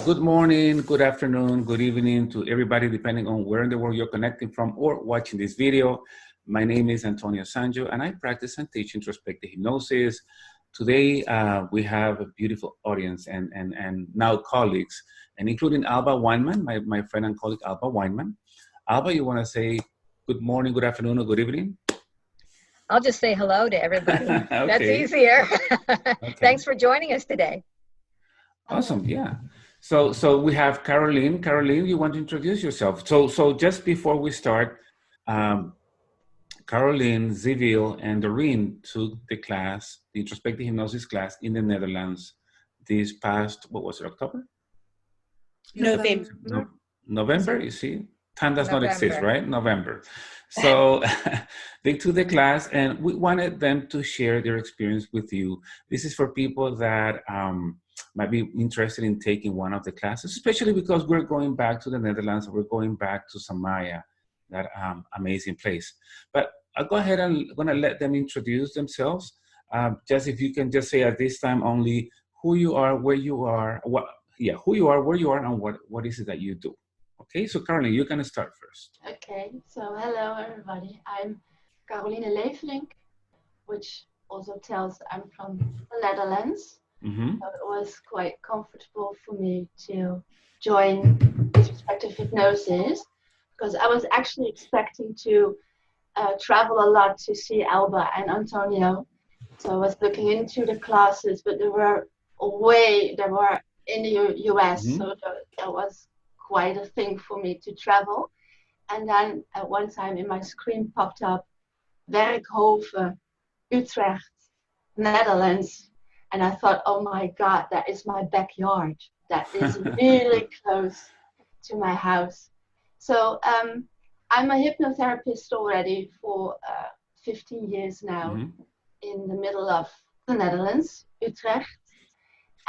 Good morning, good afternoon, good evening to everybody, depending on where in the world you're connecting from or watching this video. My name is Antonio Sangio, and I practice and teach introspective hypnosis. Today, we have a beautiful audience and now colleagues, and including Alba Weinman, my friend and colleague Alba Weinman. Alba, you want to say good morning, good afternoon, or good evening? I'll just say hello to everybody. Okay. That's easier. Okay. Thanks for joining us today. Awesome, yeah. So we have Caroline. Caroline, you want to introduce yourself? So just before we start, Caroline, Zivil, and Doreen took the class, the introspective hypnosis class in the Netherlands this past, what was it, October? November. No, November, you see? Time does not exist, November. right? November. So they took the class and we wanted them to share their experience with you. This is for people that might be interested in taking one of the classes, especially because we're going back to the Netherlands, we're going back to Samaya, that amazing place. But I'll go ahead and I'm gonna let them introduce themselves. Just if you can just say at this time only who you are, where you are, who you are, where you are, and what is it that you do. Okay, so Caroline, you can start first. Okay, so hello everybody. I'm Caroline Levelink, which also tells I'm from the Netherlands. Mm-hmm. So it was quite comfortable for me to join Introspective Hypnosis because I was actually expecting to travel a lot to see Alba and Antonio. So I was looking into the classes, but they were in the US, Mm-hmm. so that was quite a thing for me to travel. And then at one time in my screen popped up Werkhoven, Utrecht, Netherlands. And I thought, oh my God, that is my backyard. That is really close to my house. So I'm a hypnotherapist already for 15 years now, mm-hmm. in the middle of the Netherlands, Utrecht.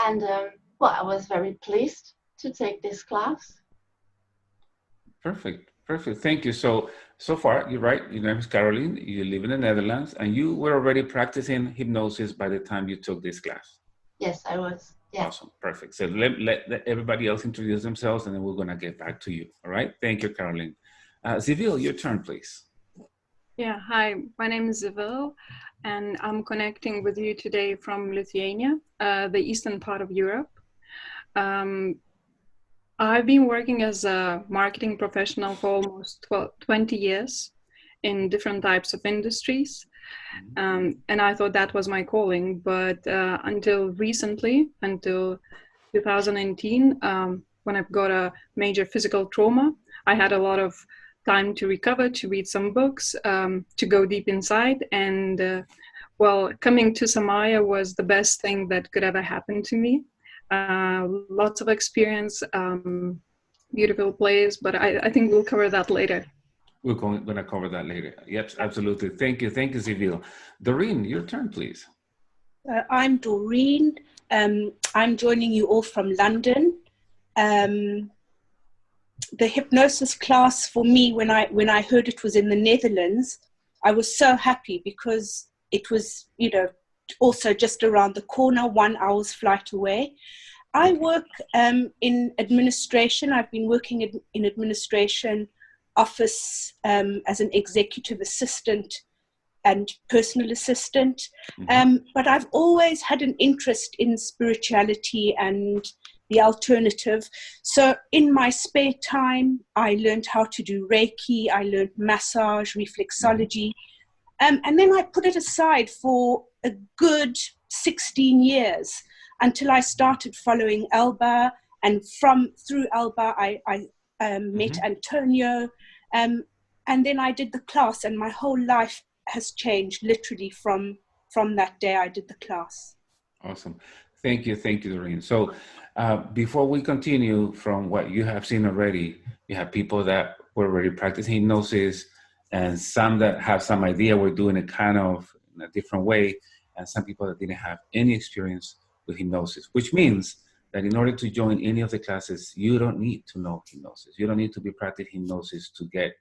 And I was very pleased to take this class. Perfect. Thank you. So far, you're right. Your name is Caroline. You live in the Netherlands, and you were already practicing hypnosis by the time you took this class. Yes, I was. Yeah. Awesome. Perfect. So let everybody else introduce themselves, and then we're going to get back to you. All right. Thank you, Caroline. Zivil, your turn, please. Yeah. Hi, my name is Zivil, and I'm connecting with you today from Lithuania, the eastern part of Europe. I've been working as a marketing professional for almost 20 years in different types of industries. And I thought that was my calling. But until recently, until 2018, when I got a major physical trauma, I had a lot of time to recover, to read some books, to go deep inside. And coming to Samaya was the best thing that could ever happen to me. Lots of experience, beautiful place, but I think we'll cover that later. We're going to cover that later. Yep, absolutely. Thank you, Zivil. Doreen, your turn, please. I'm Doreen. I'm joining you all from London. The hypnosis class for me, when I heard it was in the Netherlands, I was so happy because it was, also just around the corner, 1 hour's flight away. I work in administration. I've been working in administration office as an executive assistant and personal assistant. But I've always had an interest in spirituality and the alternative. So in my spare time, I learned how to do Reiki. I learned massage, reflexology. And then I put it aside for a good 16 years until I started following Alba. And through Alba, I met Antonio. And then I did the class, and my whole life has changed literally from that day I did the class. Awesome. Thank you, Doreen. So before we continue from what you have seen already, you have people that were already practicing hypnosis, and some that have some idea we're doing it kind of in a different way, and some people that didn't have any experience with hypnosis, which means that in order to join any of the classes, you don't need to know hypnosis. You don't need to be practicing hypnosis to get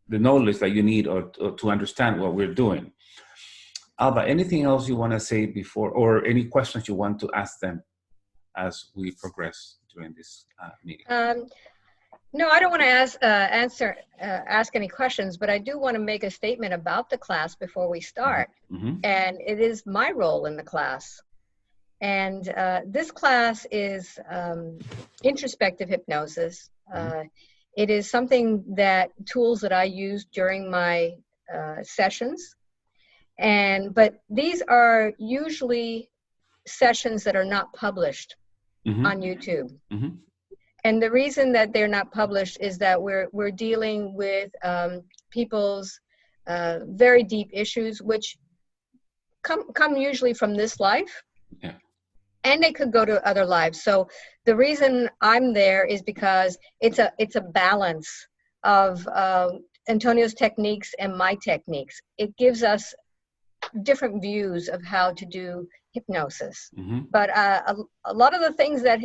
the knowledge that you need or to understand what we're doing. Alba, anything else you want to say before, or any questions you want to ask them as we progress during this meeting? No, I don't want to ask any questions, but I do want to make a statement about the class before we start. Mm-hmm. And it is my role in the class. And this class is introspective hypnosis. It is tools that I use during my sessions. But these are usually sessions that are not published on YouTube. Mm-hmm. And the reason that they're not published is that we're dealing with people's very deep issues, which come usually from this life. Yeah. And they could go to other lives. So the reason I'm there is because it's a balance of Antonio's techniques and my techniques. It gives us different views of how to do hypnosis. Mm-hmm. But a lot of the things that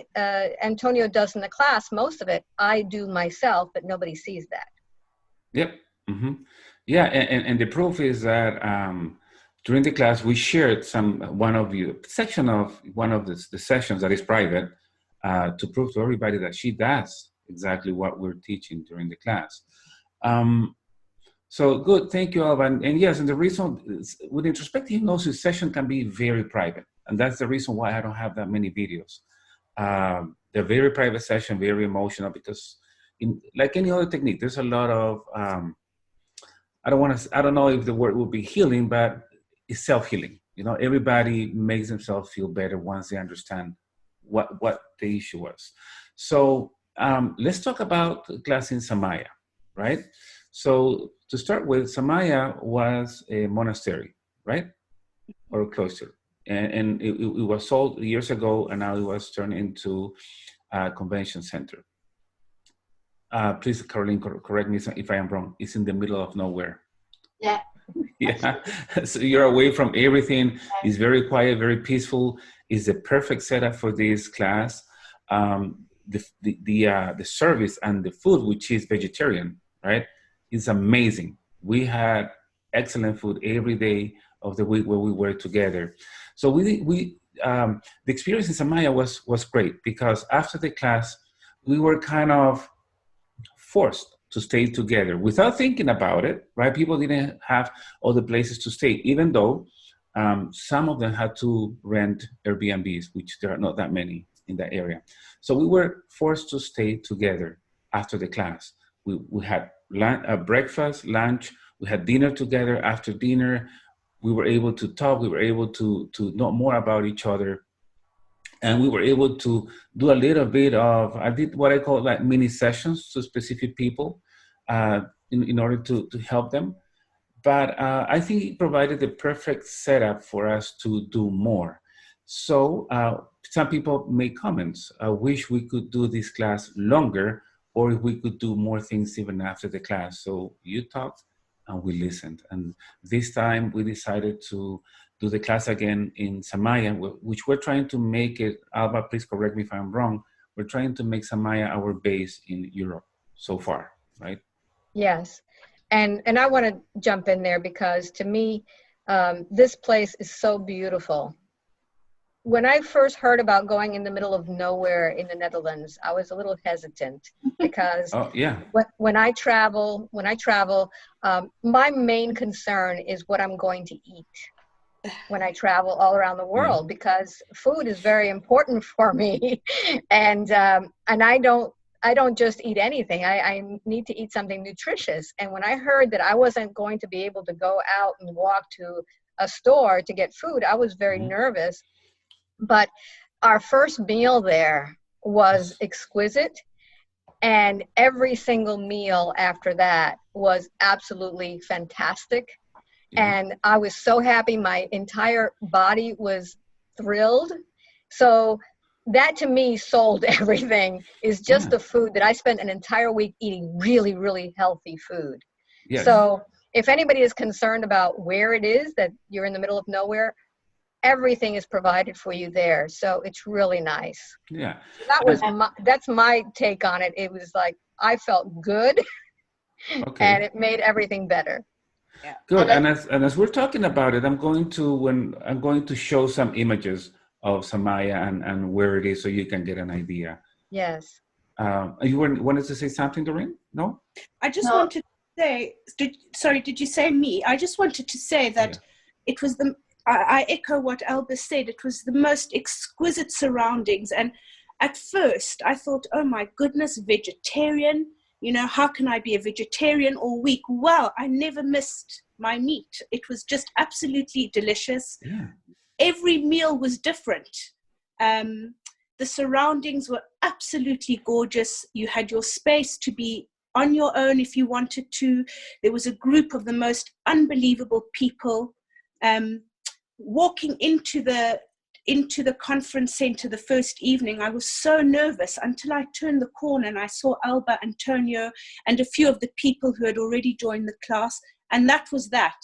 Antonio does in the class, most of it I do myself, but nobody sees that. Yep. Mm-hmm. Yeah, and the proof is that during the class we shared one of the sessions that is private to prove to everybody that she does exactly what we're teaching during the class. So good, thank you, Alba. And yes, and the reason with introspective hypnosis session can be very private, and that's the reason why I don't have that many videos. They're very private session, very emotional, because like any other technique, there's a lot of I don't know if the word would be healing, but it's self-healing. You know, everybody makes themselves feel better once they understand what the issue was. So let's talk about the class in Samaya, right? So to start with, Samaya was a monastery, right? Or a cloister. And it was sold years ago, and now it was turned into a convention center. Please, Caroline, correct me if I am wrong. It's in the middle of nowhere. Yeah. Yeah. So you're away from everything. It's very quiet, very peaceful. It's the perfect setup for this class. The service and the food, which is vegetarian, right, is amazing. We had excellent food every day of the week where we were together. So the experience in Samaya was great, because after the class we were kind of forced to stay together without thinking about it, right? People didn't have all the places to stay, even though some of them had to rent Airbnbs, which there are not that many in that area. So we were forced to stay together after the class. We had breakfast, lunch, we had dinner together. After dinner, we were able to talk, we were able to know more about each other. And we were able to do a little bit of, I did what I call like mini sessions to specific people in order to help them. But I think it provided the perfect setup for us to do more. So some people make comments. I wish we could do this class longer, or if we could do more things even after the class. So you talked and we listened. And this time we decided to do the class again in Samaya, which we're trying to make it, Alba, please correct me if I'm wrong, we're trying to make Samaya our base in Europe so far, right? Yes. And I want to jump in there because to me, this place is so beautiful. When I first heard about going in the middle of nowhere in the Netherlands, I was a little hesitant because when I travel, my main concern is what I'm going to eat when I travel all around the world, because food is very important for me. And I don't just eat anything. I need to eat something nutritious. And when I heard that I wasn't going to be able to go out and walk to a store to get food, I was very nervous. But our first meal there was exquisite. And every single meal after that was absolutely fantastic. And I was so happy. My entire body was thrilled. So that to me sold everything, is just the food that I spent an entire week eating really, really healthy food. Yes. So if anybody is concerned about where it is, that you're in the middle of nowhere, everything is provided for you there. So it's really nice. Yeah. That's my take on it. It was like, I felt good and it made everything better. Yeah. Good. And as we're talking about it, I'm going to show some images of Samaya and where it is, so you can get an idea Yes. You wanted to say something, Doreen? No? I just No. wanted to say, did you say me? I just wanted to say that it was I echo what Alba said, it was the most exquisite surroundings. And at first I thought, oh my goodness, vegetarian, how can I be a vegetarian all week? Well, I never missed my meat. It was just absolutely delicious. Yeah. Every meal was different. The surroundings were absolutely gorgeous. You had your space to be on your own if you wanted to. There was a group of the most unbelievable people. Walking into the conference center the first evening, I was so nervous until I turned the corner and I saw Alba, Antonio, and a few of the people who had already joined the class. And that was that.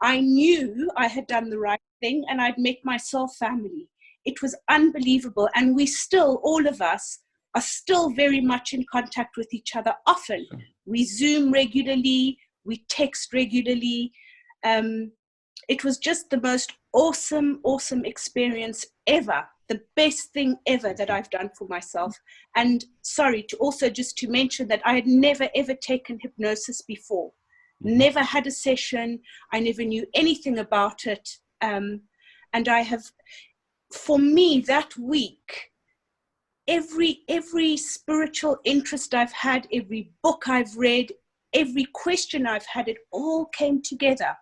I knew I had done the right thing and I'd met myself family. It was unbelievable. And we still, all of us, are still very much in contact with each other often. We Zoom regularly, we text regularly. It was just the most awesome experience ever. The best thing ever that I've done for myself. And sorry, to mention that I had never ever taken hypnosis before. Never had a session. I never knew anything about it. And I have, for me, that week, every spiritual interest I've had, every book I've read, every question I've had, it all came together.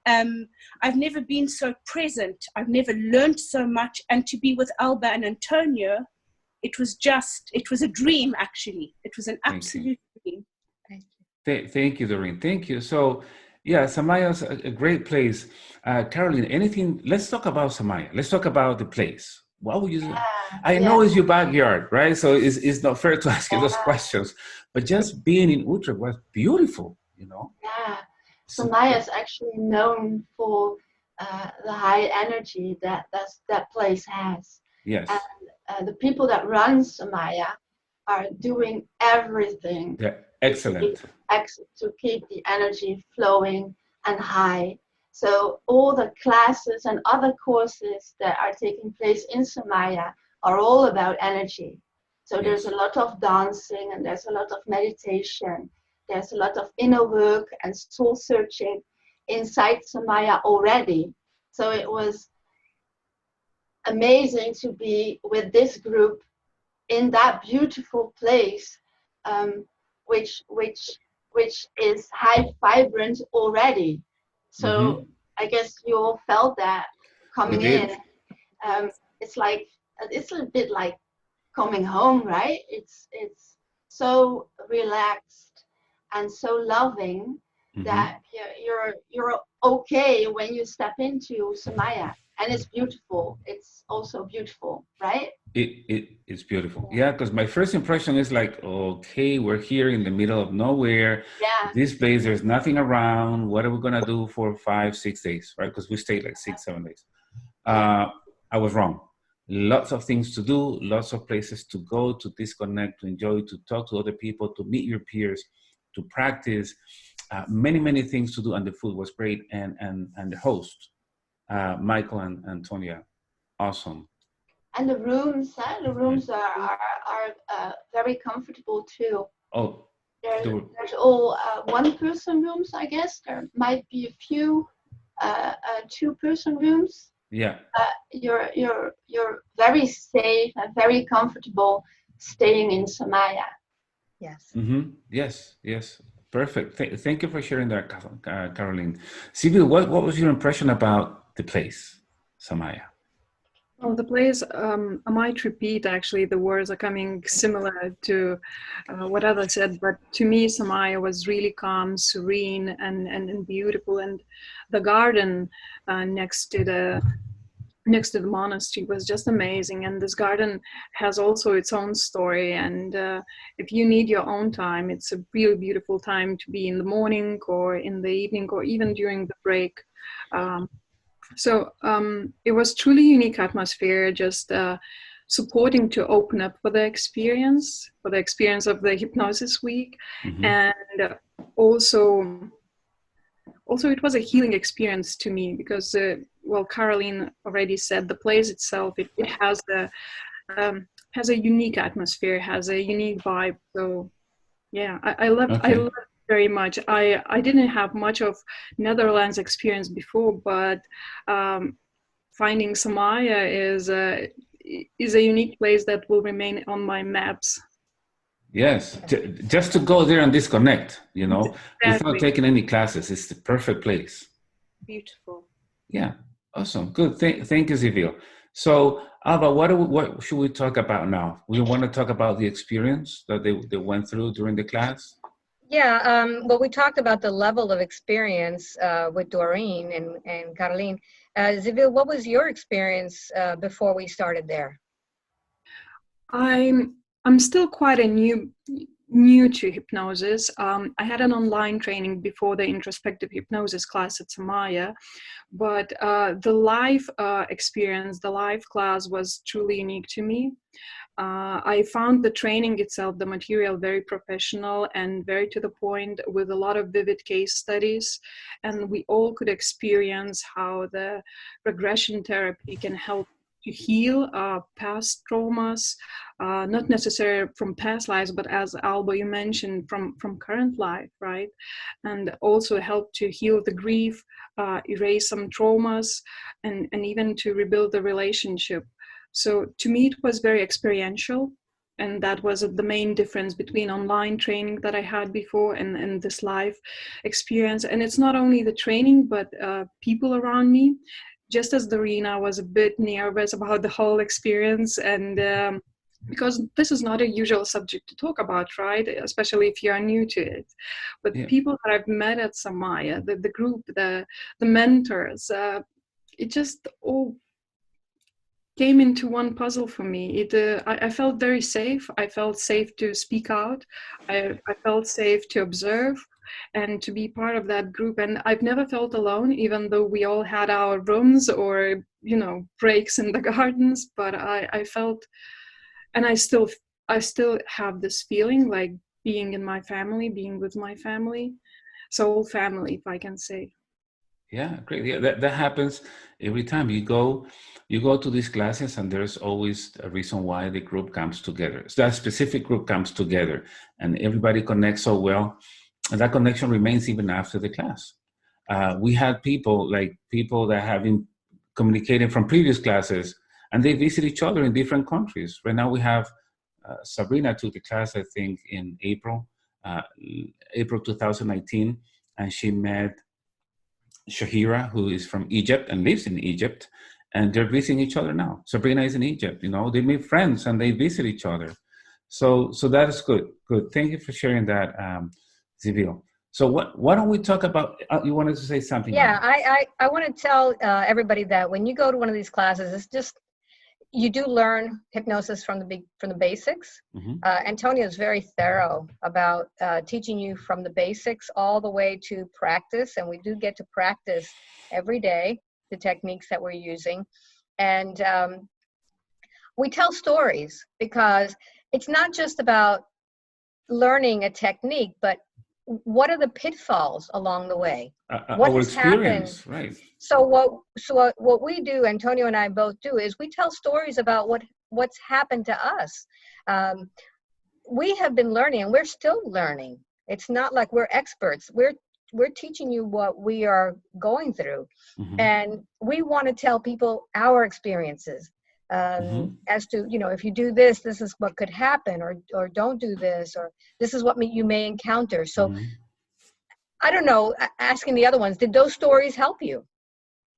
I've never been so present. I've never learned so much. And to be with Alba and Antonio, it was a dream, actually. It was an absolute dream. Thank you, Doreen. Thank you. So, yeah, Samaya's a great place. Caroline, let's talk about Samaya. Let's talk about the place. What would you say? I know it's your backyard, right? So it's not fair to ask you those questions, but just being in Utrecht was beautiful, Yeah. Samaya is actually known for the high energy that place has. Yes. And the people that run Samaya are doing everything. Yeah, excellent. To keep the energy flowing and high. So all the classes and other courses that are taking place in Samaya are all about energy. So there's a lot of dancing and there's a lot of meditation. There's a lot of inner work and soul searching inside Samaya already. So it was amazing to be with this group in that beautiful place, which is high vibrant already. So I guess you all felt that coming in. It's a bit like coming home, right? It's so relaxed and so loving that you're okay when you step into Samaya. And it's beautiful. It's also beautiful, right? It's beautiful. Yeah, because my first impression is like, okay, we're here in the middle of nowhere. Yeah. This place, there's nothing around. What are we going to do for 5-6 days, right? Because we stayed like 6-7 days. I was wrong. Lots of things to do, lots of places to go, to disconnect, to enjoy, to talk to other people, to meet your peers, to practice. Many things to do. And the food was great. And the host, Michael and Antonia, awesome. And the rooms are very comfortable too. Oh, there's all one-person rooms, I guess. There might be a few two-person rooms. Yeah. You're very safe and very comfortable staying in Samaya. Yes. Yes. Perfect. Thank you for sharing that, Caroline. Sibyl, what was your impression about the place, Samaya? Well, the place, I might repeat, actually, the words are coming similar to what others said, but to me, Samaya was really calm, serene, and beautiful. And the garden next to the monastery was just amazing. And this garden has also its own story. And if you need your own time, it's a really beautiful time to be in the morning or in the evening or even during the break. So it was truly unique atmosphere, just supporting to open up for the experience of the hypnosis week. And also it was a healing experience to me because, Caroline already said, the place itself, it has has a unique atmosphere, has a unique vibe. So yeah, I loved it very much. I didn't have much of Netherlands experience before, but finding Samaya is a unique place that will remain on my maps. Yes, just to go there and disconnect, Exactly. without taking any classes. It's the perfect place. Beautiful. Yeah, awesome, good. Thank you, Zivil. So, Alba, what should we talk about now? We want to talk about the experience that they went through during the class. Yeah, well, we talked about the level of experience with Doreen and Caroline. Zivil, what was your experience before we started there? I'm still quite new to hypnosis. I had an online training before the introspective hypnosis class at Samaya, but the live experience, the live class was truly unique to me. I found the training itself, the material, very professional and very to the point, with a lot of vivid case studies. And we all could experience how the regression therapy can help to heal past traumas, not necessarily from past lives, but as Alba, you mentioned, from current life, right? And also help to heal the grief, erase some traumas, and even to rebuild the relationship. So to me, it was very experiential. And that was the main difference between online training that I had before and this live experience. And it's not only the training, but people around me. Just as Dorina was a bit nervous about the whole experience, and because this is not a usual subject to talk about, right? Especially if you are new to it. But people that I've met at Samaya, the group, the mentors, it just all came into one puzzle for me. I felt very safe. I felt safe to speak out. I felt safe to observe and to be part of that group. And I've never felt alone, even though we all had our rooms or, breaks in the gardens. But I felt, and I still have this feeling like being in my family, being with my family, soul family, if I can say. Yeah, great. Yeah, that happens every time you go to these classes, and there's always a reason why the group comes together. So that specific group comes together, and everybody connects so well, and that connection remains even after the class. We had people that have been communicating from previous classes, and they visit each other in different countries. Right now, we have Sabrina took the class, I think, in April 2019, and she met Shahira, who is from Egypt and lives in Egypt, and they're visiting each other now. Sabrina is in Egypt, they make friends and they visit each other. So that is good. Good. Thank you for sharing that, Zivil. So why don't we talk about, you wanted to say something? Yeah, I want to tell everybody that when you go to one of these classes, it's just, you do learn hypnosis from the basics. Mm-hmm. Antonio is very thorough about teaching you from the basics all the way to practice, and we do get to practice every day the techniques that we're using. And we tell stories, because it's not just about learning a technique, but what are the pitfalls along the way? What Our has experience, happened? right? So what we do, Antonio and I both do, is we tell stories about what's happened to us. We have been learning, and we're still learning. It's not like we're experts. We're teaching you what we are going through, Mm-hmm. and we want to tell people our experiences. Mm-hmm. As to, if you do this, this is what could happen, or don't do this, or this is what you may encounter. So Mm-hmm. I don't know, asking the other ones, did those stories help you?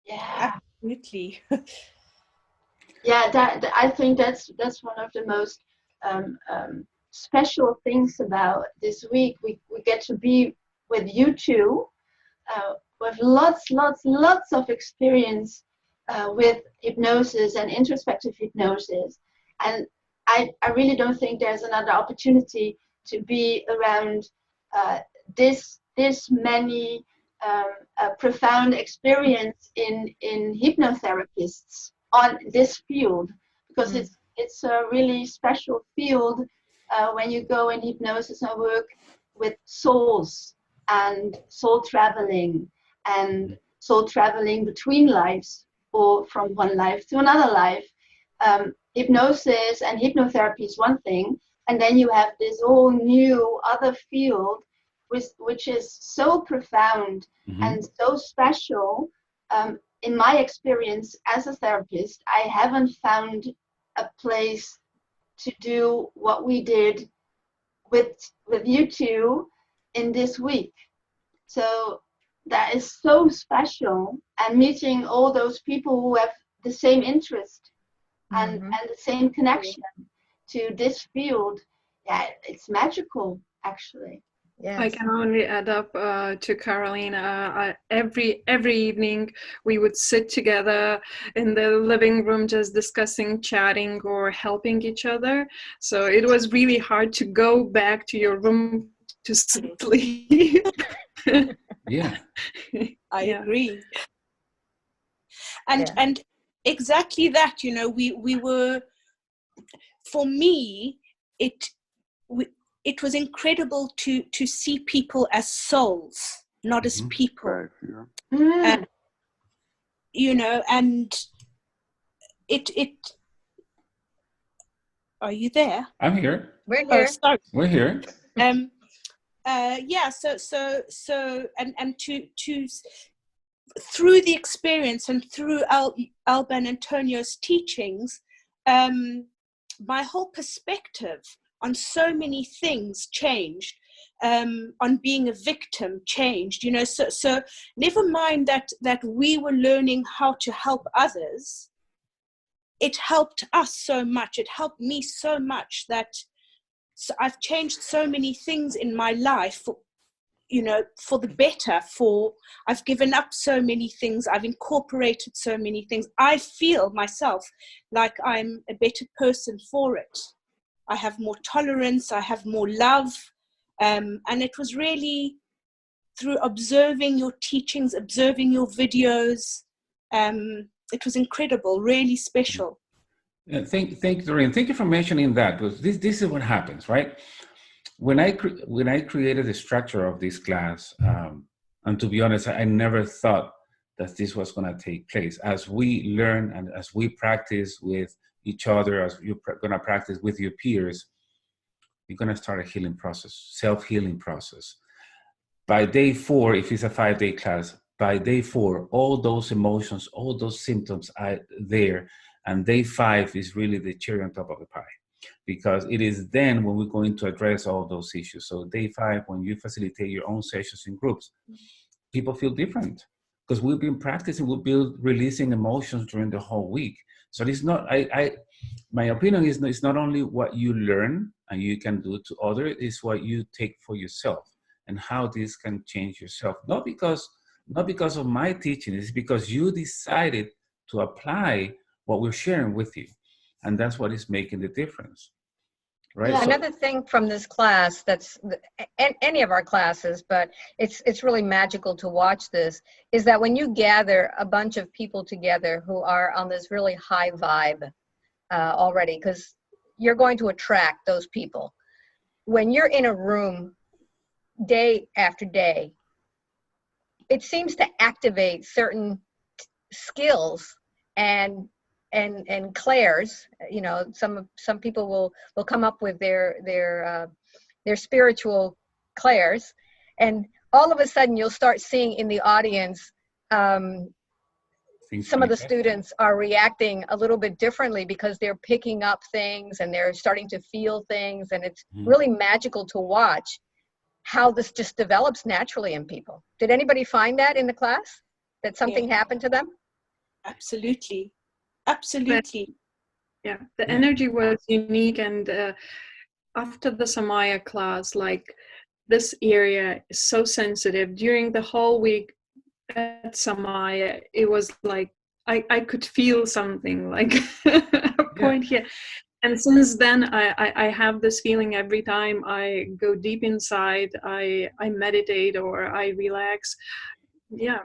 Yeah, Absolutely. yeah. That I think that's one of the most special things about this week. We get to be with you two, with lots of experience with hypnosis and introspective hypnosis, and I really don't think there's another opportunity to be around this many profound experience in hypnotherapists on this field, because it's a really special field when you go in hypnosis and work with souls and soul traveling between lives, or from one life to another life. hypnosis and hypnotherapy is one thing, and then you have this whole new other field, which is so profound and so special. In my experience as a therapist, I haven't found a place to do what we did with you two in this week. So that is so special, and meeting all those people who have the same interest and the same connection to this field. Yeah, it's magical, actually. Yes. I can only add up to Caroline. Every evening we would sit together in the living room, just discussing, chatting, or helping each other. So it was really hard to go back to your room to sleep. Yeah, I agree. And exactly that, you know, we were, for me, it was incredible to see people as souls, not as people. Right, yeah. You know, and it are you there? I'm here. We're here. Oh, sorry. We're here. Yeah, so and to through the experience and through Alba and Antonio's teachings, my whole perspective on so many things changed. On being a victim changed, you know, so never mind that we were learning how to help others. It helped us so much. It helped me so much that I've changed so many things in my life, you know, for the better. I've given up so many things. I've incorporated so many things. I feel myself like I'm a better person for it. I have more tolerance. I have more love. And it was really through observing your teachings, observing your videos. It was incredible, really special. Thank you, Doreen. Thank you for mentioning that, because this is what happens, right? When I created the structure of this class, and to be honest, I never thought that this was going to take place. As we learn and as we practice with each other, as you're going to practice with your peers, you're going to start a healing process, self-healing process. By day 4, if it's a 5-day class, by day 4, all those emotions, all those symptoms are there. And day 5 is really the cherry on top of the pie, because it is then when we're going to address all those issues. So day 5, when you facilitate your own sessions in groups, people feel different, because we've been practicing, we've been releasing emotions during the whole week. So it's not, my opinion is it's not only what you learn and you can do to others, it's what you take for yourself and how this can change yourself. Not because of my teaching, it's because you decided to apply what we're sharing with you. And that's what is making the difference, right? Yeah. Another thing from this class, that's any of our classes, but it's really magical to watch this, is that when you gather a bunch of people together who are on this really high vibe already, because you're going to attract those people. When you're in a room day after day, it seems to activate certain skills and clairs. You know, some people will come up with their spiritual clairs, and all of a sudden you'll start seeing in the audience some of the students are reacting a little bit differently because they're picking up things and they're starting to feel things, and it's really magical to watch how this just develops naturally in people. Did anybody find that in the class, that something happened to them? Absolutely. Yeah, the energy was unique. And after the Samaya class, like, this area is so sensitive. During the whole week at Samaya, it was like I could feel something, like a point here. And since then, I have this feeling every time I go deep inside, I meditate or I relax. Yeah,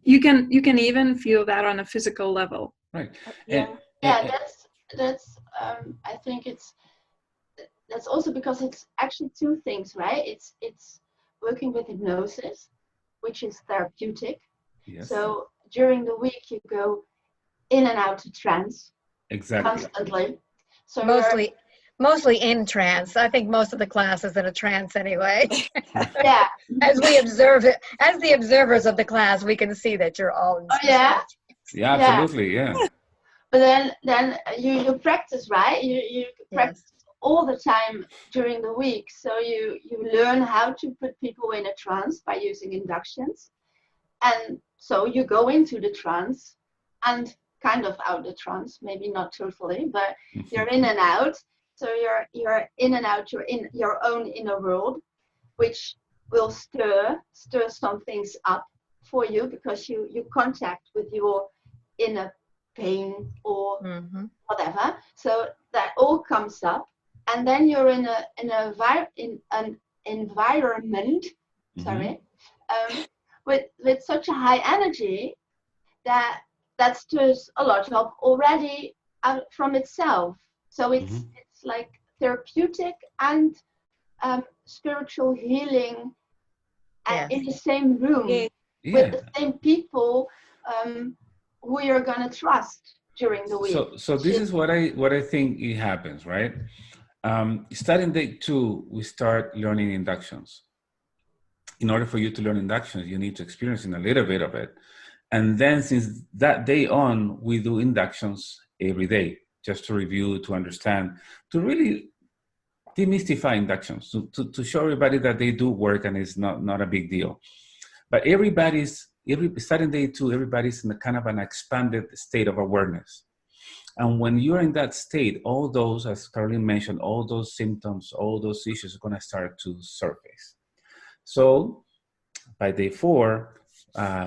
you can even feel that on a physical level. Right. That's I think that's also because it's actually two things, right? It's working with hypnosis, which is therapeutic. Yes. So during the week you go in and out of trance, Exactly. constantly. So Mostly in trance. I think most of the class is in a trance anyway. yeah. As we observe it, as the observers of the class, we can see that you're all in Oh yeah. Yeah, absolutely. Yeah. But then you practice, right? You practice Yes. all the time during the week. So you learn how to put people in a trance by using inductions. And so you go into the trance and kind of out the trance, maybe not totally, but you're in and out. So you're in and out, you're in your own inner world, which will stir some things up for you because you contact with your inner pain or whatever. So that all comes up, and then you're in an environment, with such a high energy that stirs a lot up already out from itself. So it's like therapeutic and spiritual healing in the same room with the same people who you're gonna trust during the week. So this is what I think it happens, right? Starting day 2, we start learning inductions. In order for you to learn inductions, you need to experience a little bit of it. And then since that day on, we do inductions every day, just to review, to understand, to really demystify inductions, to show everybody that they do work and it's not a big deal. But starting day 2, everybody's in a kind of an expanded state of awareness. And when you're in that state, all those, as Caroline mentioned, all those symptoms, all those issues are going to start to surface. So by day 4,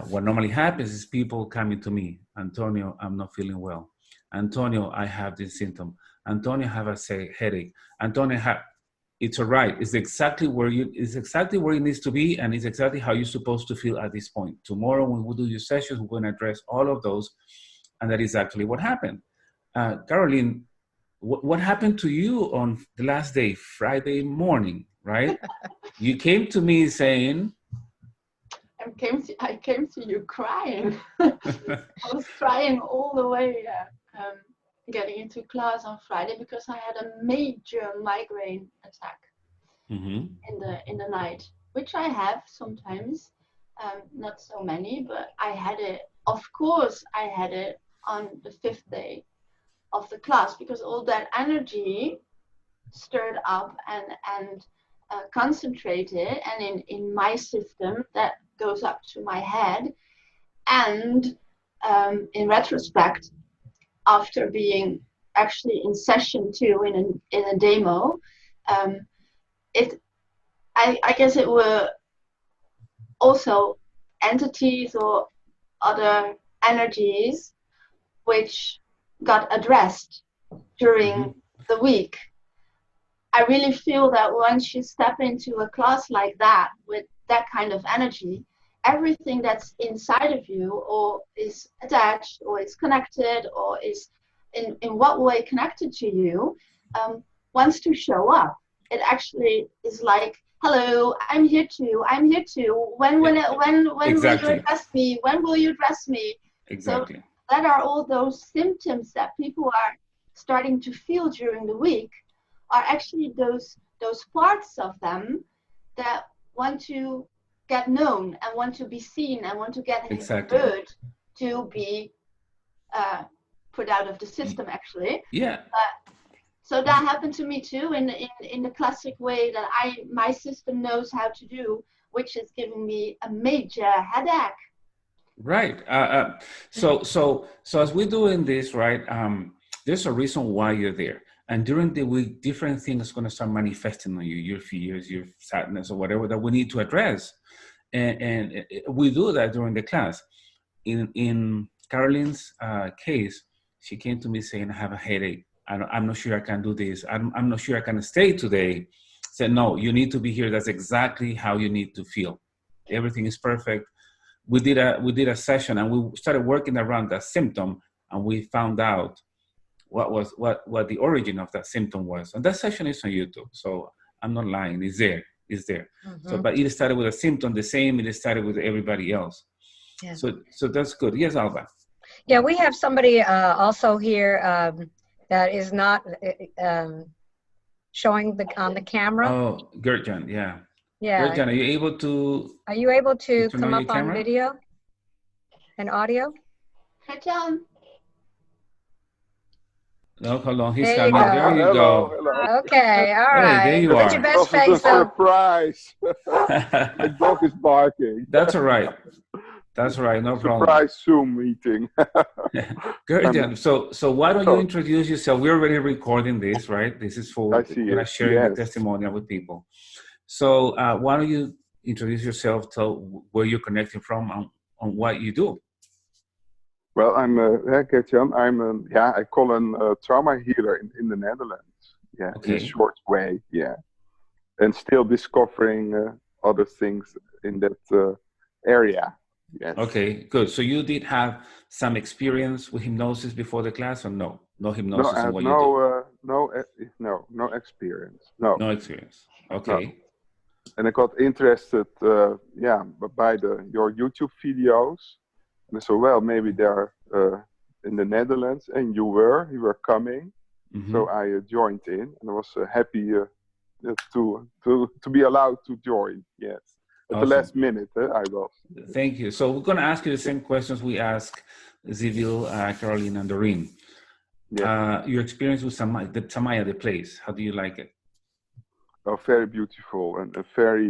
what normally happens is people coming to me, Antonio, I'm not feeling well. Antonio, I have this symptom. Antonio, I have a headache. Antonio, it's all right. It's exactly where it needs to be, and it's exactly how you're supposed to feel at this point. Tomorrow, when we do your sessions, we're going to address all of those, and that is actually what happened. Caroline, what happened to you on the last day, Friday morning, right? You came to me saying, I came to you crying. I was crying all the way getting into class on Friday because I had a major migraine attack in the night, which I have sometimes, not so many, but I had it. Of course, I had it on the 5th day of the class because all that energy stirred up and concentrated, and in my system that goes up to my head. And in retrospect, after being actually in session 2 in a demo, I guess it were also entities or other energies which got addressed during the week. I really feel that once you step into a class like that with that kind of energy, everything that's inside of you or is attached or is connected or is in what way connected to you wants to show up. It actually is like, hello, I'm here too. When will you address me? When will you address me? Exactly. So that are all those symptoms that people are starting to feel during the week are actually those parts of them that want to get known and want to be seen and want to get heard to be put out of the system, actually. Yeah. So that happened to me too in the classic way that my system knows how to do, which is giving me a major headache. Right. So as we're doing this, right, there's a reason why you're there. And during the week, different things are going to start manifesting on you, your fears, your sadness, or whatever that we need to address. And we do that during the class. In Caroline's case, she came to me saying, I have a headache. I'm not sure I can do this. I'm not sure I can stay today. I said, no, you need to be here. That's exactly how you need to feel. Everything is perfect. We did a session and we started working around that symptom, and we found out what the origin of that symptom was. And that session is on YouTube, so I'm not lying. It's there. So, but it started with a symptom the same. It started with everybody else. Yeah. So that's good. Yes, Alba. Yeah, we have somebody also here that is not showing on the camera. Oh, Gertjan, yeah. Yeah. Gertjan, are you able to? Are you able to turn come on up your on camera? video and audio? Gert-Jan. No, hold on. He's There you coming. go. There you Hello, go. hello. Okay, all Hey, right. there you Put your are. best Was it a face up. surprise? My dog is barking. That's all right. That's all right. No problem. Surprise Zoom meeting. Gertjan, so why don't you Oh. introduce yourself? We're already recording this, right? This is for I see gonna it, sharing the yes. testimonial with people. So why don't you introduce yourself, tell where you're connecting from, on what you do. Well, I'm Gert-Jan. I call a trauma healer in the Netherlands. Yeah, Okay. in a short way. Yeah, and still discovering other things in that area. Yes. Okay, good. So you did have some experience with hypnosis before the class, or no? No No, hypnosis I in had what you do? no experience. No. No experience. Okay. And I got interested, by your YouTube videos. And I said, well, maybe they're in the Netherlands, and you were coming. Mhm. So I joined in, and I was happy to be allowed to join. Yes, at the Awesome. last minute, I was. Thank you. So we're going to ask you the same questions we ask Zivil, Caroline, and Doreen. Yeah. Your experience with Samaya, the place. How do you like it? Oh, very beautiful and a very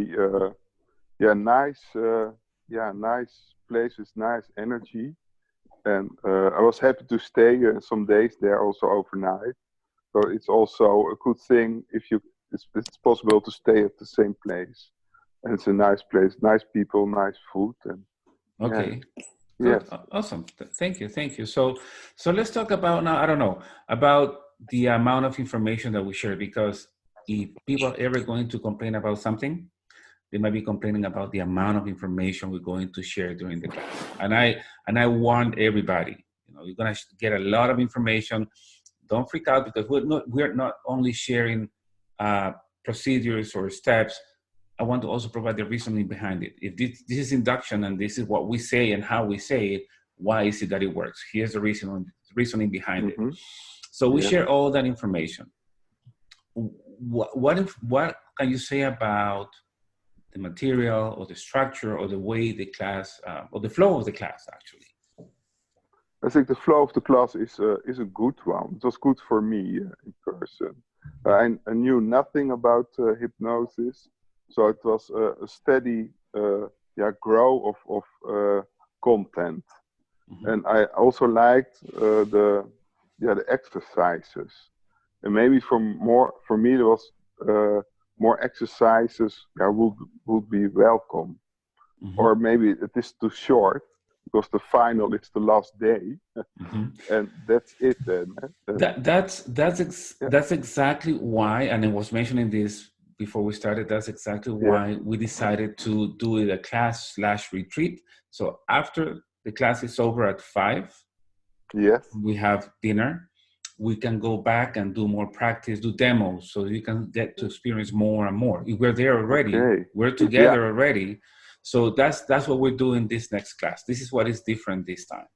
nice nice place with nice energy. And I was happy to stay some days there also overnight. So it's also a good thing if it's possible to stay at the same place. And it's a nice place, nice people, nice food. And Okay. yeah. Good. Awesome. Thank you. So let's talk about now, I don't know, about the amount of information that we share, because if people are ever going to complain about something, they might be complaining about the amount of information we're going to share during the class. And I warned everybody, you're going to get a lot of information. Don't freak out, because we're not only sharing procedures or steps. I want to also provide the reasoning behind it. If this is induction and this is what we say and how we say it, why is it that it works? Here's the reasoning behind it. So we share all that information. What can you say about the material or the structure or the way the class or the flow of the class actually? I think the flow of the class is a good one. It was good for me in person. I knew nothing about hypnosis, so it was a steady grow of content. And I also liked the exercises. And maybe for me there was more exercises would be welcome. Or maybe it is too short, because the final is the last day, and that's it then. That's exactly why, and I was mentioning this before we started, that's exactly why we decided to do it a class/retreat. So after the class is over at 5, we have dinner. We can go back and do more practice, do demos, so you can get to experience more and more. We're there already. We're together already. So that's what we're doing this next class. This is what is different this time.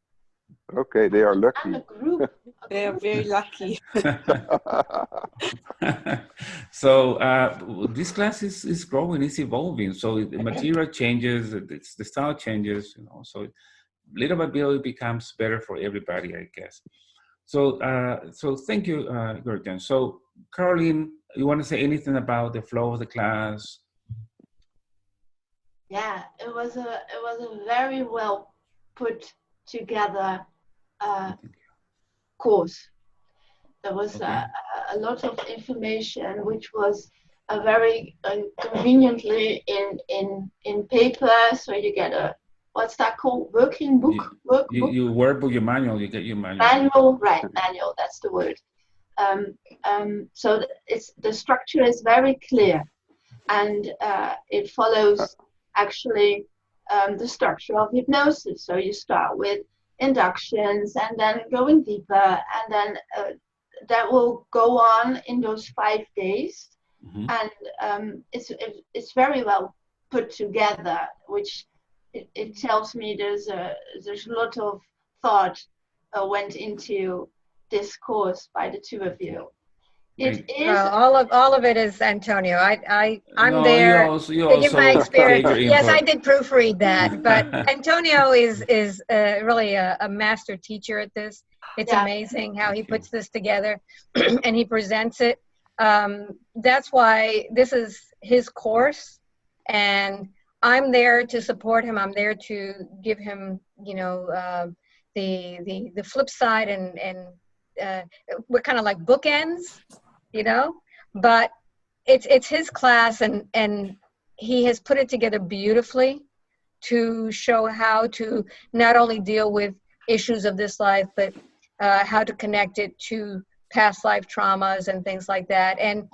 Okay, they are lucky. They are very lucky. So this class is growing, it's evolving. So the material changes, the style changes, so little by little it becomes better for everybody, I guess. So thank you, Gertjan. So Caroline, you want to say anything about the flow of the class? Yeah, it was a very well put together course. There was a lot of information, which was very conveniently in paper. So you get a, what's that called? Working book? You workbook, your manual, you get your manual. Manual, that's the word. So the structure is very clear, and it follows actually the structure of hypnosis. So you start with inductions and then going deeper, and then that will go on in those 5 days. And it's very well put together, which it tells me there's a lot of thought went into this course by the two of you. Right. It is all of it is Antonio. I'm No, there you to give my also experience. gave your Yes, I input. did proofread that, but Antonio is really a master teacher at this. It's Yeah. amazing how he Thank you. puts this together and he presents it. That's why this is his course, and I'm there to support him. I'm there to give him, the flip side, and we're kind of like bookends, but it's his class, and he has put it together beautifully to show how to not only deal with issues of this life, but how to connect it to past life traumas and things like that. And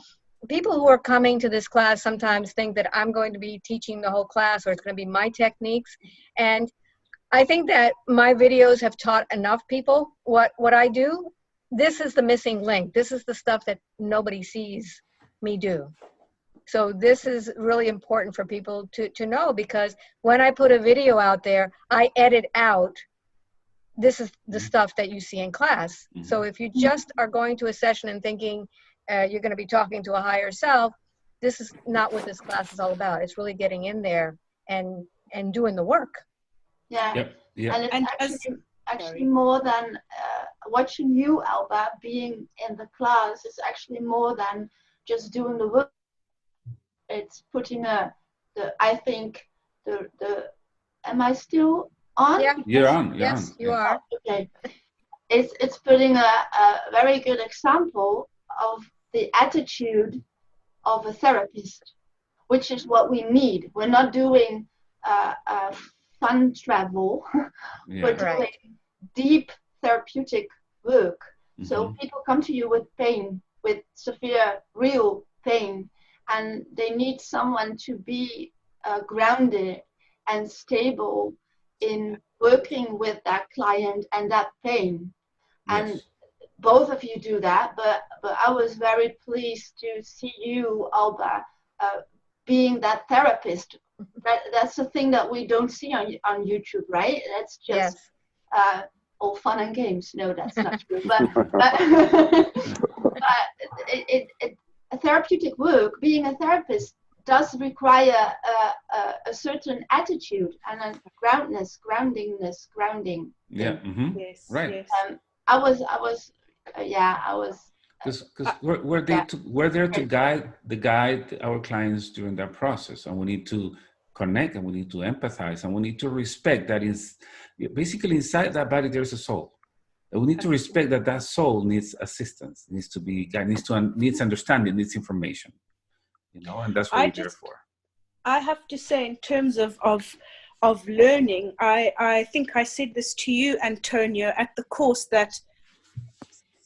people who are coming to this class sometimes think that I'm going to be teaching the whole class, or it's going to be my techniques. And I think that my videos have taught enough people what I do. This is the missing link. This is the stuff that nobody sees me do. So this is really important for people to know, because when I put a video out there, I edit out, this is the stuff that you see in class. So if you just are going to a session and thinking you're going to be talking to a higher self, this is not what this class is all about. It's really getting in there and doing the work. Yeah. Yep. Yeah. And it's actually more than watching you, Alba, being in the class is actually more than just doing the work. It's putting am I still on? Yeah. You're on. You're Yes, on. you Yeah. are. Okay. It's putting a very good example of the attitude of a therapist, which is what we need. We're not doing fun travel. Yeah. We're doing deep therapeutic work. So people come to you with pain, with severe, real pain, and they need someone to be grounded and stable in working with that client and that pain. Yes. And both of you do that, but I was very pleased to see you, Alba, being that therapist. That's the thing that we don't see on YouTube, right? That's just all fun and games. No, that's not true. But a therapeutic work, being a therapist, does require a certain attitude and a grounding. Yeah. Yes. Right. Yes. I was. Because we're there to guide our clients during that process, and we need to connect, and we need to empathize, and we need to respect that is basically inside that body there's a soul, and we need to respect that soul needs assistance, needs to be guided, needs understanding, needs information, and that's what we're there for. I have to say, in terms of learning, I think I said this to you, Antonio, at the course, that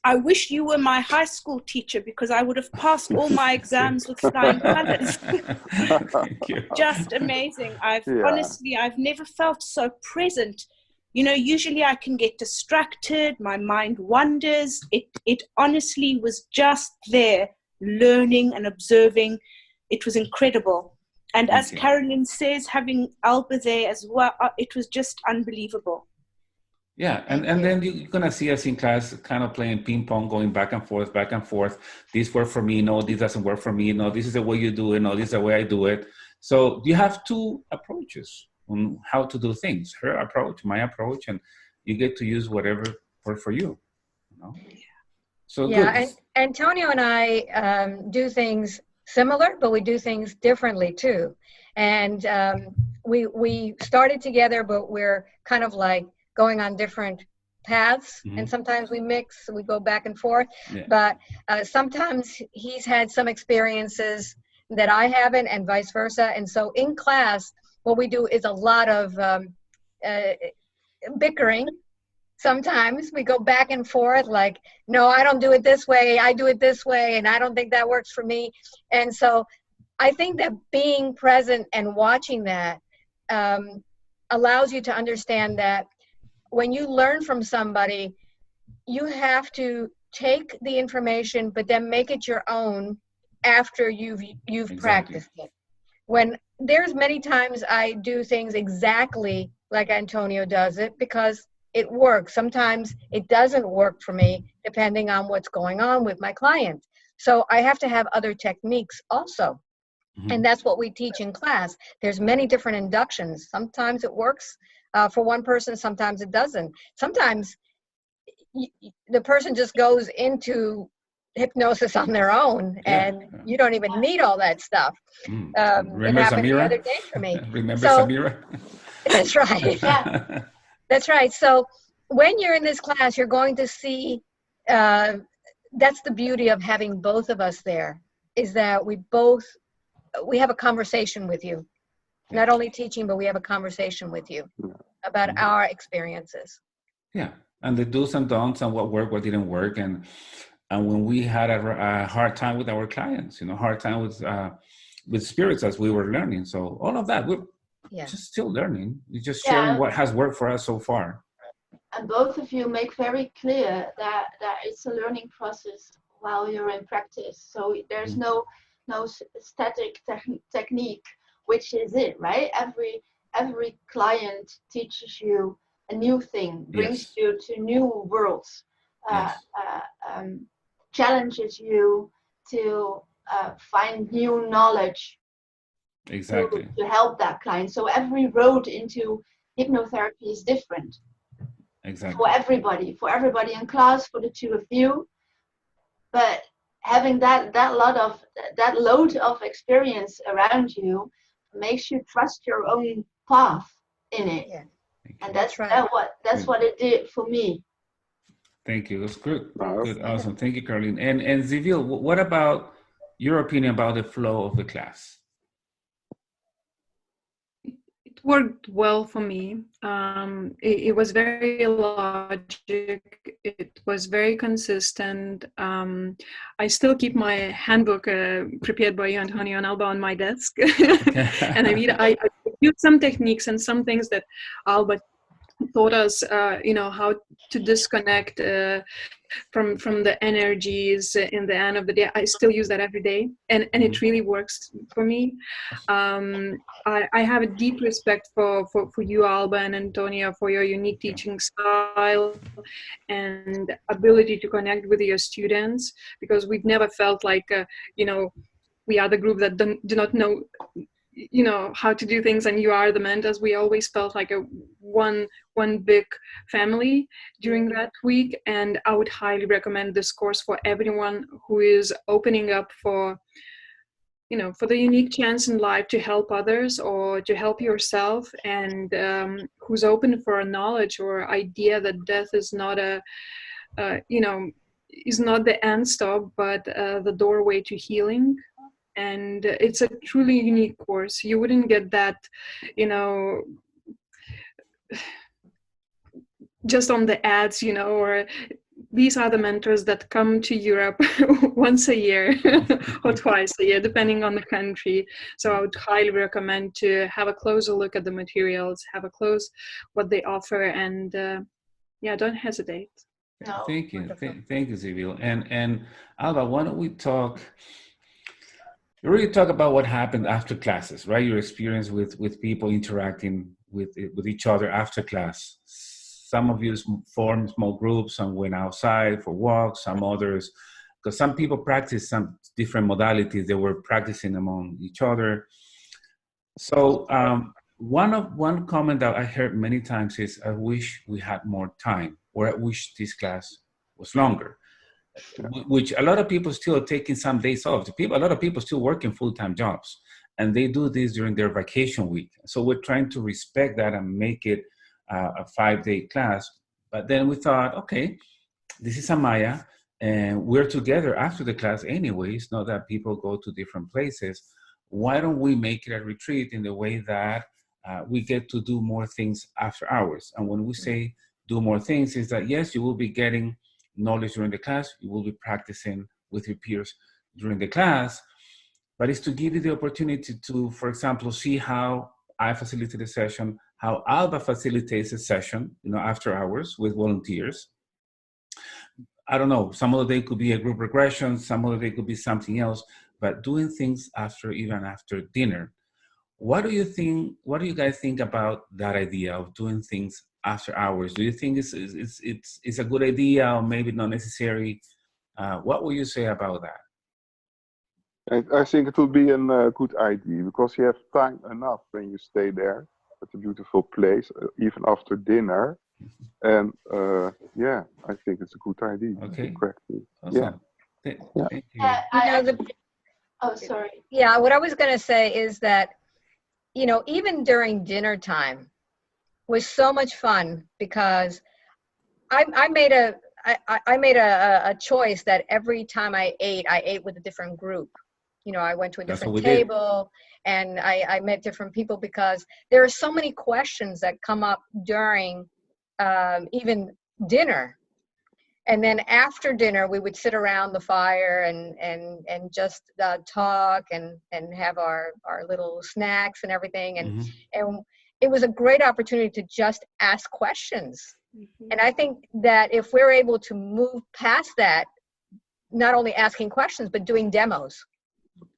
I wish you were my high school teacher, because I would have passed all my exams with flying colors. Thank you. Just amazing. Honestly, I've never felt so present. Usually I can get distracted, my mind wanders. It honestly was just there, learning and observing. It was incredible. And as Carolyn says, having Alba there as well, it was just unbelievable. Yeah, and then you're gonna see us in class kind of playing ping pong, going back and forth. This worked for me, no, this doesn't work for me, no, this is the way you do it, no, this is the way I do it. So you have two approaches on how to do things, her approach, my approach, and you get to use whatever works for you. So yeah, good. and Antonio and I do things similar, but we do things differently too. And we started together, but we're kind of like going on different paths, and sometimes we mix, we go back and forth. But sometimes he's had some experiences that I haven't, and vice versa. And so in class, what we do is a lot of bickering. Sometimes we go back and forth, like, no, I don't do it this way, I do it this way, and I don't think that works for me. And so I think that being present and watching that allows you to understand that when you learn from somebody, you have to take the information, but then make it your own after you've practiced it. When there's many times I do things exactly like Antonio does it, because it works. Sometimes it doesn't work for me, depending on what's going on with my client. So I have to have other techniques also. And that's what we teach in class. There's many different inductions. Sometimes it works for one person, sometimes it doesn't. Sometimes the person just goes into hypnosis on their own, and you don't even need all that stuff. It happened the other day for me. Remember Samira? That's right. Yeah. That's right. So when you're in this class, you're going to see, that's the beauty of having both of us there, is that we have a conversation with you. Not only teaching, but we have a conversation with you about our experiences. Yeah, and the do's and don'ts and what worked, what didn't work, and when we had a hard time with our clients, hard time with spirits as we were learning. So all of that, we're just still learning. We're just sharing what has worked for us so far. And both of you make very clear that it's a learning process while you're in practice. So there's no static technique, which is it, right? Every client teaches you a new thing, brings you to new worlds, challenges you to find new knowledge exactly to help that client. So every road into hypnotherapy is different. Exactly. For everybody in class, for the two of you. But having that load of experience around you makes you trust your own path in it. Yeah. And that's what it did for me. Thank you. That's good. Good. Awesome. Thank you, Caroline. And Zivil, what about your opinion about the flow of the class? It worked well for me. It was very logic. It was very consistent. I still keep my handbook prepared by you, Antonio and Alba, on my desk. And I use some techniques and some things that Alba taught us, how to disconnect from the energies in the end of the day. I still use that every day, and it really works for me. I have a deep respect for you, Alba and Antonio, for your unique teaching style and ability to connect with your students, because we've never felt like we are the group that do not know how to do things, and you are the mentors. We always felt like a one big family during that week, and I would highly recommend this course for everyone who is opening up for for the unique chance in life to help others or to help yourself, and who's open for a knowledge or idea that death is not is not the end stop, but the doorway to healing. And it's a truly unique course. You wouldn't get that, just on the ads, or these are the mentors that come to Europe once a year or twice a year, depending on the country. So I would highly recommend to have a closer look at the materials, have a close what they offer, and don't hesitate. No. Thank you. Thank you, Zivil. And Alba, why don't we really talk about what happened after classes, right? Your experience with people interacting with each other after class. Some of you formed small groups and went outside for walks. Some others, because some people practice some different modalities, they were practicing among each other. So one comment that I heard many times is, I wish we had more time, or I wish this class was longer. Which a lot of people still are taking some days off. A lot of people still working full-time jobs, and they do this during their vacation week. So we're trying to respect that and make it a 5-day class. But then we thought, okay, this is Samaya, and we're together after the class anyways, not that people go to different places. Why don't we make it a retreat in the way that we get to do more things after hours? And when we say do more things, is that yes, you will be getting knowledge during the class, you will be practicing with your peers during the class, but it's to give you the opportunity to, for example, see how I facilitate a session, how Alba facilitates a session, after hours with volunteers. I don't know, some of the day could be a group regression, some of the day could be something else, but doing things even after dinner. What do you guys think about that idea of doing things after hours? Do you think it's a good idea or maybe not necessary? What would you say about that? I think it will be a good idea because you have time enough when you stay there at a beautiful place, even after dinner. And yeah, I think it's a good idea Okay. to practice. Awesome. Yeah. Thank you. Oh, sorry. Yeah, what I was going to say is that, you know, even during dinner time was so much fun because I made a choice that every time I ate with a different group. You know, I went to a different table and I met different people because there are so many questions that come up during even dinner. And then after dinner, we would sit around the fire and just talk and have our little snacks and everything. And it was a great opportunity to just ask questions. And I think that if we're able to move past that, not only asking questions, but doing demos,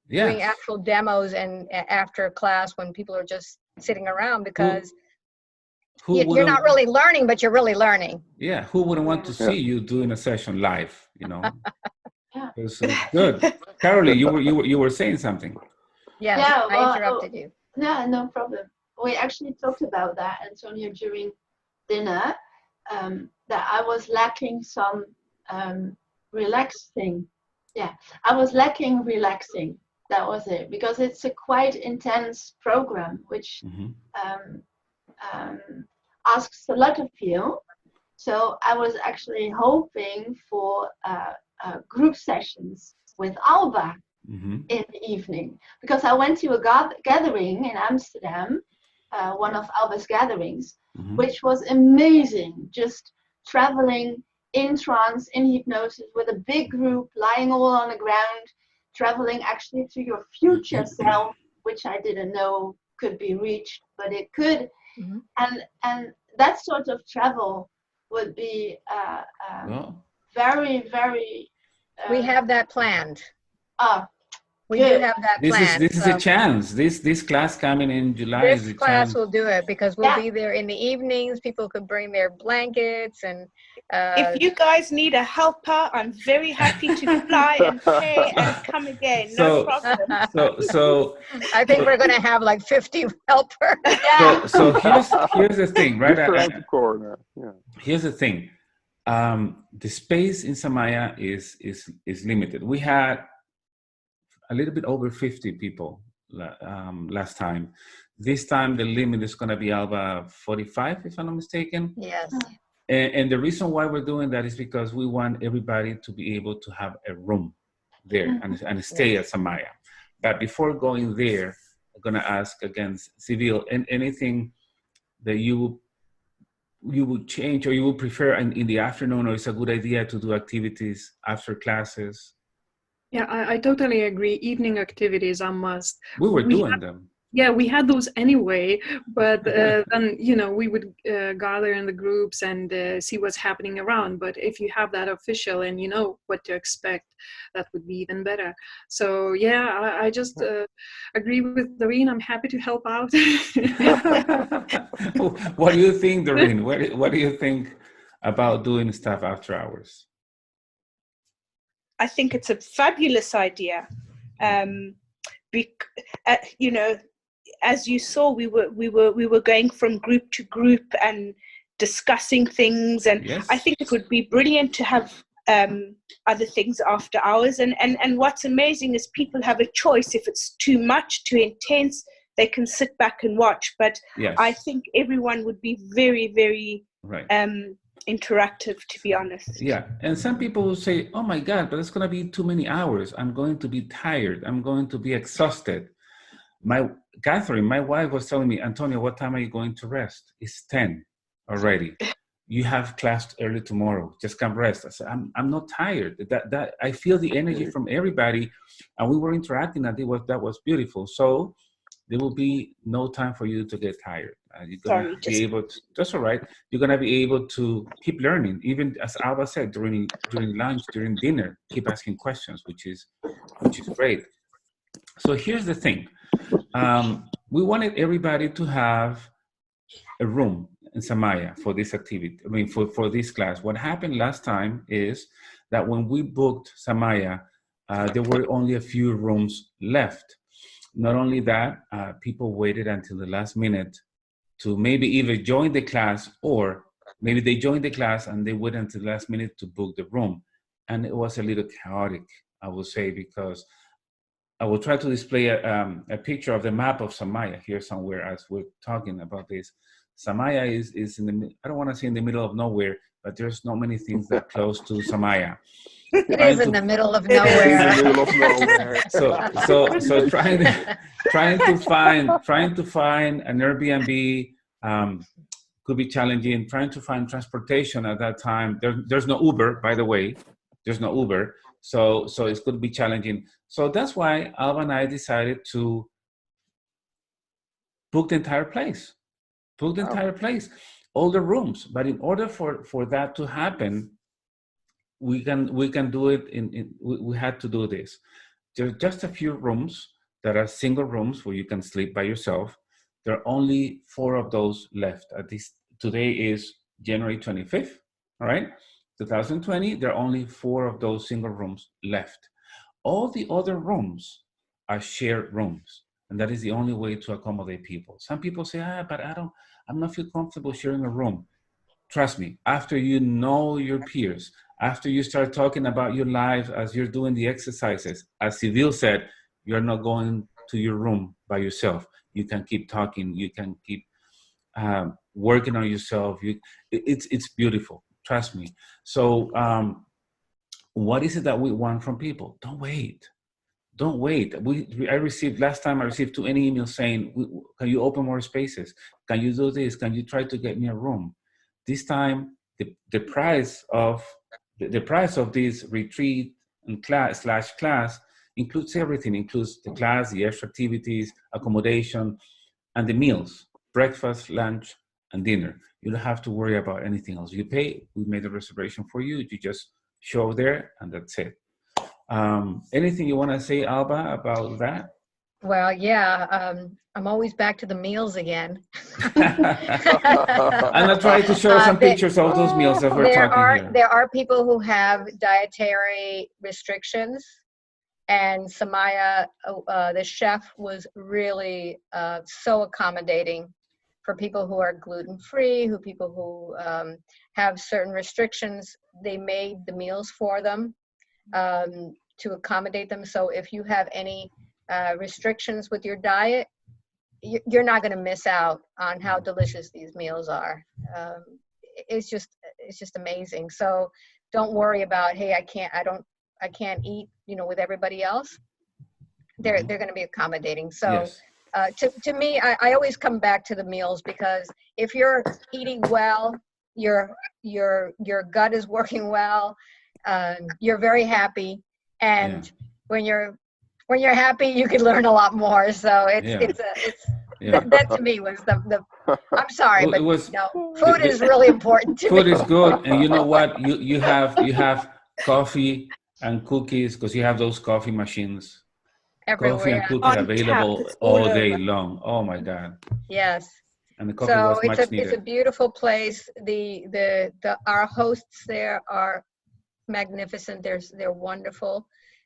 doing actual demos and after class when people are just sitting around because you're not really learning, but you're really learning. Yeah, who wouldn't want to see you doing a session live? You know, it's good. Carolee, you were saying something. Yeah, well, I interrupted you. Yeah, no problem. We actually talked about that, Antonio, during dinner. That I was lacking some relaxing. Yeah, I was lacking relaxing. That was it, because it's a quite intense program, which asks a lot of you. So I was actually hoping for group sessions with Alba in the evening, because I went to a gathering in Amsterdam, one of Alba's gatherings, which was amazing. Just traveling in trance, in hypnosis, with a big group, lying all on the ground, traveling actually to your future self, which I didn't know could be reached, but it could. And that sort of travel would be very, very. We have that planned. We good. do have that planned. This is a chance. This class coming in July is a chance. This class will do it because we'll be there in the evenings. People could bring their blankets and. If you guys need a helper, I'm very happy to fly and pay and come again. No problem. So I think we're going to have like 50 helpers. So here's the thing, right? Around the corner. Yeah. Here's the thing. The space in Samaya is limited. We had a little bit over 50 people last time. This time the limit is going to be Alba 45, if I'm not mistaken. Yes. And the reason why we're doing that is because we want everybody to be able to have a room there and stay at Samaya. But before going there, I'm going to ask again, Civil, anything that you would change or you would prefer in the afternoon, or it's a good idea to do activities after classes? Yeah, I totally agree. Evening activities are must. We were doing them. Yeah, we had those anyway, but then, you know, we would gather in the groups and see what's happening around. But if you have that official and you know what to expect, that would be even better. So, yeah, I just agree with Doreen. I'm happy to help out. What do you think, Doreen? What do you think about doing stuff after hours? I think it's a fabulous idea. You know, as you saw, we were going from group to group and discussing things, and I think it would be brilliant to have other things after hours. And what's amazing is people have a choice. If it's too much, too intense, they can sit back and watch. But I think everyone would be very, very interactive, to be honest. Yeah, and some people will say, oh my God, but it's going to be too many hours. I'm going to be tired. I'm going to be exhausted. Catherine, my wife, was telling me, Antonio, what time are you going to rest? It's 10 already. You have class early tomorrow. Just come rest. I said, I'm not tired. That I feel the energy from everybody, and we were interacting, and that was beautiful. So there will be no time for you to get tired. You're gonna be able to. That's all right. You're gonna be able to keep learning, even as Alba said, during lunch, during dinner. Keep asking questions, which is great. So here's the thing. We wanted everybody to have a room in Samaya for this activity. I mean, for this class. What happened last time is that when we booked Samaya, there were only a few rooms left. Not only that, people waited until the last minute to maybe either join the class, or maybe they joined the class and they waited until the last minute to book the room. And it was a little chaotic, I would say, because I will try to display a picture of the map of Samaya here somewhere as we're talking about this. Samaya is in the, I don't want to say in the middle of nowhere, but there's not many things that close to Samaya. It is in the middle of In the nowhere. middle of nowhere. So trying to find an Airbnb could be challenging. Trying to find transportation at that time, there's no Uber, by the way. There's no Uber, so it's going to be challenging. So that's why Alba and I decided to book the entire place. Book the entire place, all the rooms. But in order for that to happen, we can do it we had to do this. There's just a few rooms that are single rooms where you can sleep by yourself. There are only 4 of those left. At least today is January 25th, all right? 2020, there are only 4 of those single rooms left. All the other rooms are shared rooms, and that is the only way to accommodate people. Some people say, but I'm not feel comfortable sharing a room. Trust me, after you know your peers, after you start talking about your life as you're doing the exercises, as Civil said, you're not going to your room by yourself. You can keep talking. You can keep working on yourself. It's beautiful. Trust me. So what is it that we want from people? Don't wait. Don't wait. Last time I received 2 emails saying, can you open more spaces? Can you do this? Can you try to get me a room? This time, the price of this retreat and class includes everything. Includes the class, the extra activities, accommodation, and the meals, breakfast, lunch, and dinner. You don't have to worry about anything else. You pay. We made a reservation for you. You just show there, and that's it. Anything you want to say, Alba, about that? Well, yeah, I'm always back to the meals again. I'm not trying to show some pictures of those meals that we're talking here. There are people who have dietary restrictions, and Samaya, the chef, was really so accommodating for people who are gluten-free, people who have certain restrictions. They made the meals for them to accommodate them. So if you have any restrictions with your diet, you're not going to miss out on how delicious these meals are. It's just amazing. So don't worry about, hey, I can't eat, with everybody else. They're going to be accommodating. So yes. To me, I always come back to the meals, because if you're eating well, your gut is working well, you're very happy, and when you're happy, you can learn a lot more. So that to me was the I'm sorry, but food is really important to me. Food is good, and you know what? You have coffee and cookies, because you have those coffee machines. Everywhere. Coffee and cookies available all day long. Oh my God. Yes. And the coffee was much needed. It's a beautiful place. Our hosts there are magnificent. They're wonderful.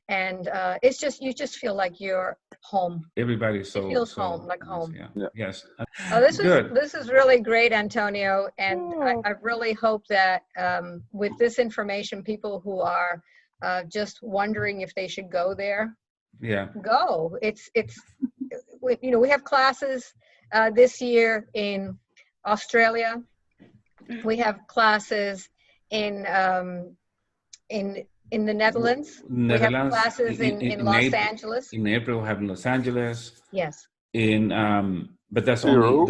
And it's just, you just feel like you're home. Everybody feels home, like home. Yeah. Yes. This is really great, Antonio. And I really hope that with this information, people who are just wondering if they should go there, go. We have classes this year in Australia. We have classes in the Netherlands. We have classes in Los Angeles. In April, we have in Los Angeles. Yes. But that's Peru.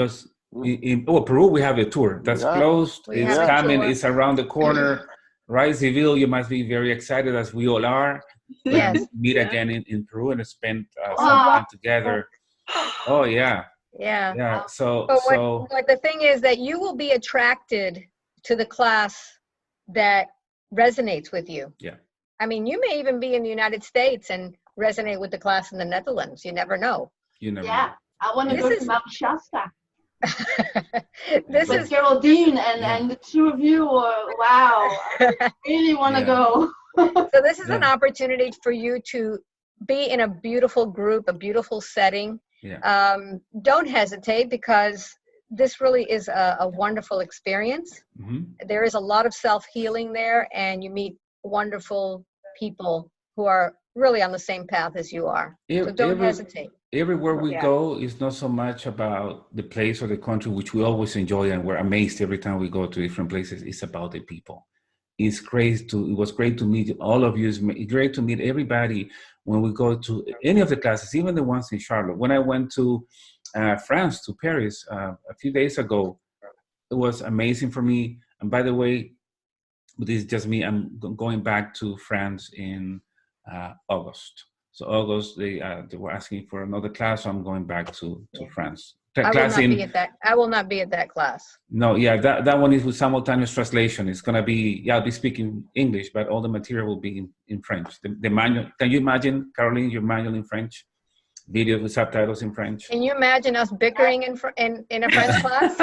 only in Peru. We have a tour that's closed. It's coming. It's around the corner. Right, Seville, you must be very excited, as we all are. Yes. Meet again in Peru and spend some time together. Oh yeah. Yeah. Yeah. So what the thing is that you will be attracted to the class that resonates with you. Yeah. I mean, you may even be in the United States and resonate with the class in the Netherlands. You never know. I want to go to Mount Shasta. This With is Geraldine and the two of you, wow, I really want to go. so this is an opportunity for you to be in a beautiful group, a beautiful setting. Don't hesitate, because this really is a wonderful experience. There is a lot of self-healing there, and you meet wonderful people who are really on the same path as you are. So don't hesitate. Everywhere we go is not so much about the place or the country, which we always enjoy and we're amazed every time we go to different places. It's about the people. It was great to meet all of you. It's great to meet everybody when we go to any of the classes, even the ones in Charlotte. When I went to France, to Paris, a few days ago, it was amazing for me. And by the way, this is just me, I'm going back to France in August. So August, they were asking for another class, so I'm going back to France. I will not be at that class. No, that one is with simultaneous translation. It's gonna be, I'll be speaking English, but all the material will be in French. The manual, can you imagine, Caroline, your manual in French? Video with subtitles in French. Can you imagine us bickering in a French class?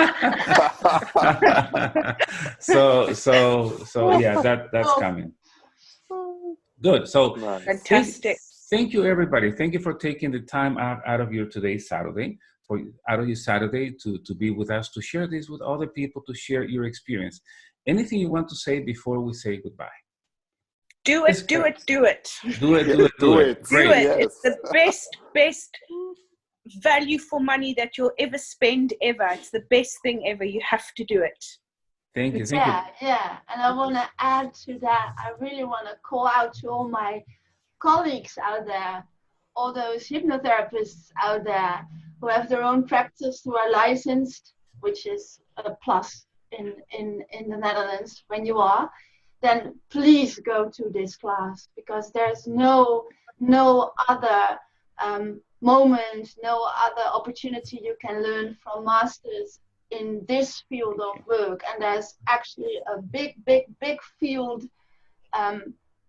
so yeah, that's coming. Good. So fantastic. Thank you, everybody. Thank you for taking the time out of your Saturday to be with us, to share this with other people, to share your experience. Anything you want to say before we say goodbye? Do it. Great. Do it. Do it. Great. Yes. It's the best value for money that you'll ever spend ever. It's the best thing ever. You have to do it. Thank you. Yeah. And I want to add to that. I really want to call out to all my colleagues out there, all those hypnotherapists out there who have their own practice, who are licensed, which is a plus in the Netherlands when you are. Then please go to this class, because there's no other moment, no other opportunity you can learn from masters in this field of work. And there's actually a big field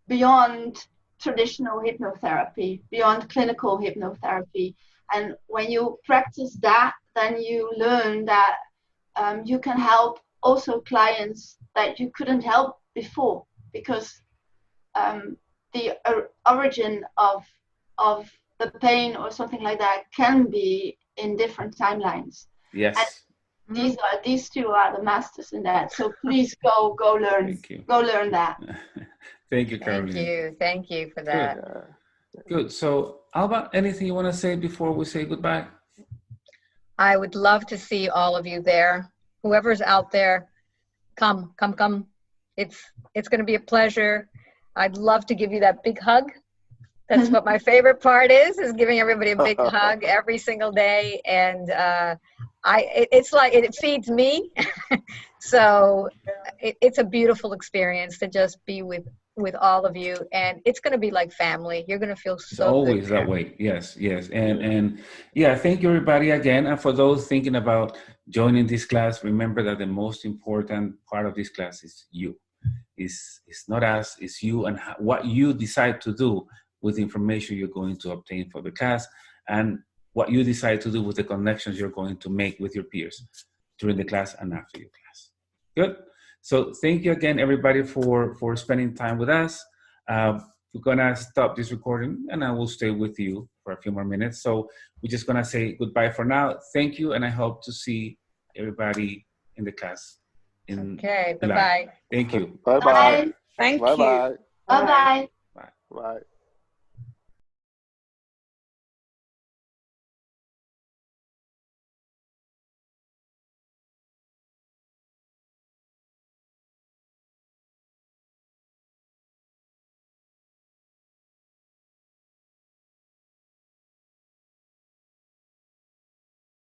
beyond traditional hypnotherapy, beyond clinical hypnotherapy. And when you practice that, then you learn that you can help also clients that you couldn't help before, because the origin of the pain or something like that can be in different timelines. Yes. And these two are the masters in that. So please go learn. Go learn that. Thank you, Caroline. Thank you for that. Good. So, Alba, anything you want to say before we say goodbye? I would love to see all of you there. Whoever's out there, come. It's going to be a pleasure. I'd love to give you that big hug. That's what my favorite part is giving everybody a big hug every single day. And it's like, it feeds me. So it's a beautiful experience to just be with all of you. And it's going to be like family. You're going to feel so it's always good that way. Yes. And yeah, thank you, everybody, again. And for those thinking about joining this class, remember that the most important part of this class is you. It's not us, it's you, and what you decide to do with the information you're going to obtain for the class, and what you decide to do with the connections you're going to make with your peers during the class and after your class. Good. So thank you again, everybody, for spending time with us. We're gonna stop this recording, and I will stay with you for a few more minutes. So we're just gonna say goodbye for now. Thank you, and I hope to see everybody in the class. Okay, bye-bye. Thank you. Bye-bye. Thank you. Bye-bye. Bye-bye. Bye.